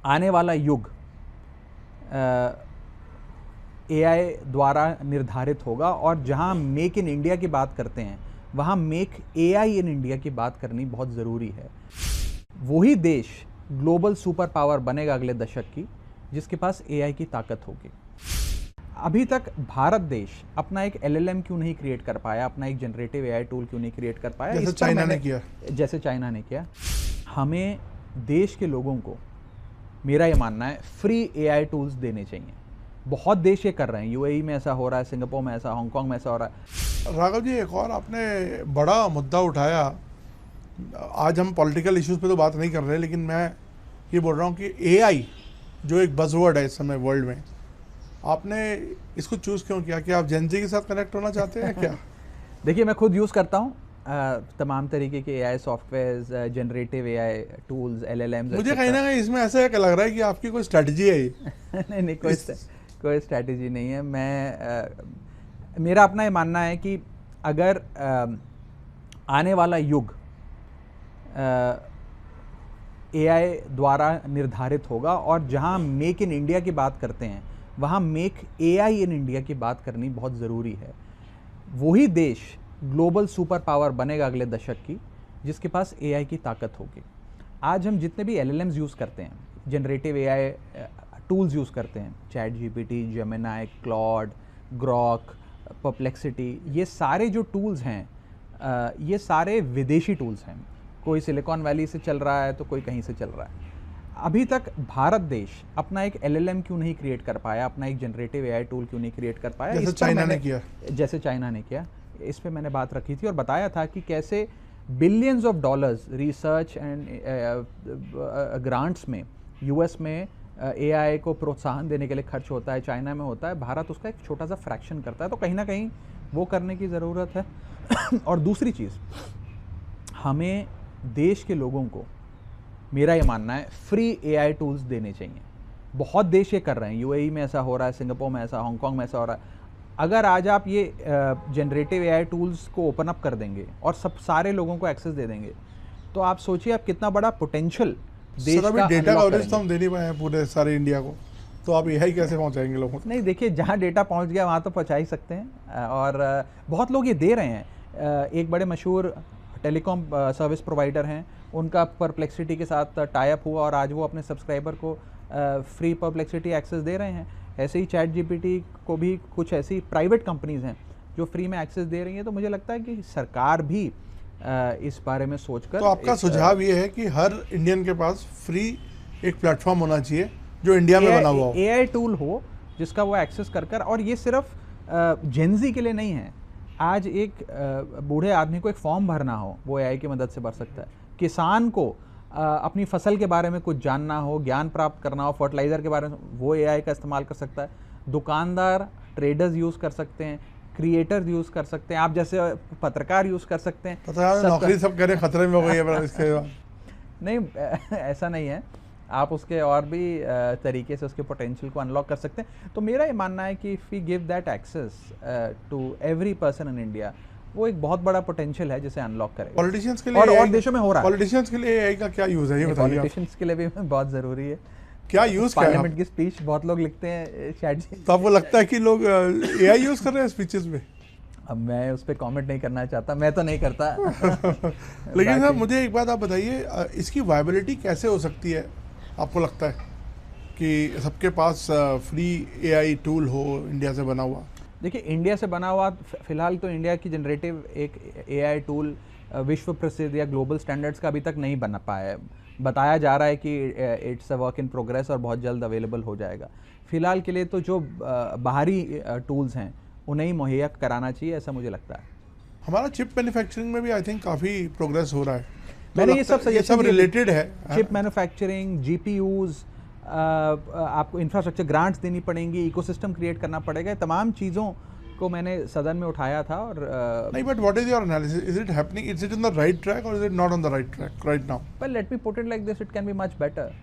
आने वाला युग एआई द्वारा निर्धारित होगा और जहां मेक इन इंडिया की बात करते हैं वहां मेक एआई इन इंडिया की बात करनी बहुत ज़रूरी है। वही देश ग्लोबल सुपर पावर बनेगा अगले दशक की जिसके पास एआई की ताकत होगी। अभी तक भारत देश अपना एक एलएलएम क्यों नहीं क्रिएट कर पाया, अपना एक जनरेटिव एआई टूल क्यों नहीं क्रिएट कर पाया, जैसे चाइना ने किया। हमें देश के लोगों को, मेरा ये मानना है, फ्री एआई टूल्स देने चाहिए। बहुत देश ये कर रहे हैं, यूएई में ऐसा हो रहा है, सिंगापुर में ऐसा, हांगकांग में ऐसा हो रहा है। राघव जी, एक और आपने बड़ा मुद्दा उठाया। आज हम पॉलिटिकल इश्यूज पे तो बात नहीं कर रहे, लेकिन मैं ये बोल रहा हूँ कि एआई जो एक बज़वर्ड है इस समय वर्ल्ड में, आपने इसको चूज़ क्यों किया? कि आप जेनजी के साथ कनेक्ट होना चाहते हैं क्या? देखिए, मैं खुद यूज़ करता हूँ तमाम तरीके के AI softwares, generative AI tools, LLMs. मुझे कहीं ना कहीं इसमें ऐसा लग रहा है कि आपकी कोई स्ट्रैटेजी है ये। नहीं, कोई स्ट्रैटेजी नहीं है। मेरा अपना ये मानना है कि अगर आने वाला युग एआई द्वारा निर्धारित होगा और जहां मेक इन इंडिया की बात करते हैं वहां मेक एआई इन इंडिया की बात करनी बहुत ज़रूरी है। वही देश ग्लोबल सुपर पावर बनेगा अगले दशक की जिसके पास एआई की ताकत होगी। आज हम जितने भी एलएलएम्स यूज़ करते हैं, जनरेटिव एआई टूल्स यूज़ करते हैं, chat GPT, Gemini, Claude, Grok, perplexity, ये सारे जो टूल्स हैं ये सारे विदेशी टूल्स हैं। कोई सिलिकॉन वैली से चल रहा है तो कोई कहीं से चल रहा है। अभी तक भारत देश अपना एक एलएलएम क्यों नहीं क्रिएट कर पाया, अपना एक जनरेटिव एआई टूल क्यों नहीं क्रिएट कर पाया, जैसे चाइना ने किया। इस पे मैंने बात रखी थी और बताया था कि कैसे billions of dollars research and grants में यूएस में एआई को प्रोत्साहन देने के लिए खर्च होता है, चाइना में होता है, भारत उसका एक छोटा सा फ्रैक्शन करता है। तो कहीं ना कहीं वो करने की ज़रूरत है। और दूसरी चीज़, हमें देश के लोगों को, मेरा ये मानना है, फ्री एआई टूल्स देने चाहिए। बहुत देश ये कर रहे हैं, यूएई में ऐसा हो रहा है, सिंगापुर में ऐसा, हांगकांग में ऐसा हो रहा है। अगर आज आप ये जनरेटिव एआई टूल्स को ओपन अप कर देंगे और सारे लोगों को एक्सेस दे देंगे तो आप सोचिए आप कितना बड़ा पोटेंशियल देश का डेटा कवरेज तो हम दे नहीं पाए हैं पूरे सारे इंडिया को, तो आप एआई कैसे पहुंचाएंगे लोगों को? नहीं, देखिए, जहाँ डेटा पहुँच गया वहाँ तो पहुँचा ही सकते हैं और बहुत लोग ये दे रहे हैं। एक बड़े मशहूर टेलीकॉम सर्विस प्रोवाइडर हैं, उनका परप्लेक्सिटी के साथ टाई अप हुआ और आज वो अपने सब्सक्राइबर को फ्री परप्लेक्सिटी एक्सेस दे रहे हैं। ऐसे ही चैट जीपीटी को भी कुछ ऐसी प्राइवेट कंपनीज हैं जो फ्री में एक्सेस दे रही हैं। तो मुझे लगता है कि सरकार भी इस बारे में सोचकर, तो आपका सुझाव ये है कि हर इंडियन के पास फ्री एक प्लेटफॉर्म होना चाहिए जो इंडिया में बना हुआ हो, एआई टूल हो जिसका वो एक्सेस कर और ये सिर्फ जेनजी के लिए नहीं है। आज एक बूढ़े आदमी को एक फॉर्म भरना हो, वो एआई की मदद से भर सकता है। किसान को अपनी फसल के बारे में कुछ जानना हो, ज्ञान प्राप्त करना हो, फर्टिलाइज़र के बारे में, वो एआई का इस्तेमाल कर सकता है। दुकानदार, ट्रेडर्स यूज़ कर सकते हैं, क्रिएटर्स यूज़ कर सकते हैं, आप जैसे पत्रकार यूज़ कर सकते हैं। नौकरी सब कह रहे खतरे में हो गई है इसके बाद। नहीं, ऐसा नहीं है, आप उसके और भी तरीके से उसके पोटेंशियल को अनलॉक कर सकते हैं। तो मेरा ये मानना है कि if we give that access to every person in India, वो एक बहुत बड़ा पोटेंशियल है जिसे अनलॉक करेगा। पॉलिटिशियंस के लिए और देशों में हो रहा है। पॉलिटिशियंस के लिए एआई का क्या यूज़ है ये बताइए। पॉलिटिशियंस के लिए भी बहुत ज़रूरी है। क्या यूज़ क्या है? पार्लियामेंट की स्पीच बहुत लोग लिखते हैं चैट जी। तो आपको लगता है कि लोग एआई यूज़ कर रहे हैं स्पीचेस में? अब मैं उस पर कमेंट नहीं करना चाहता, मैं तो नहीं करता। लेकिन सर, मुझे एक बात आप बताइए, इसकी वायबिलिटी कैसे हो सकती है? आपको लगता है कि सबके पास फ्री एआई टूल हो इंडिया से बना हुआ? देखिए, इंडिया से बना हुआ फिलहाल तो इंडिया की जनरेटिव एक एआई टूल विश्व प्रसिद्ध या ग्लोबल स्टैंडर्ड्स का अभी तक नहीं बना पाया है। बताया जा रहा है कि it's a work in progress और बहुत जल्द अवेलेबल हो जाएगा। फिलहाल के लिए तो जो बाहरी टूल्स हैं उन्हें ही मुहैया कराना चाहिए, ऐसा मुझे लगता है। हमारा चिप मैन्युफैक्चरिंग में भी आई थिंक काफ़ी प्रोग्रेस हो रहा है। मैंने तो ये सब रिलेटेड है। चिप मैन्युफैक्चरिंग, जीपीयूज, आपको इंफ्रास्ट्रक्चर ग्रांट्स देनी पड़ेंगी, इकोसिस्टम क्रिएट करना पड़ेगा। तमाम चीज़ों को मैंने सदन में उठाया था और नहीं, but what is your analysis? Is it happening? Is it in the right track or is it not on the right track right now? Well, let me put it like this, it can be much better.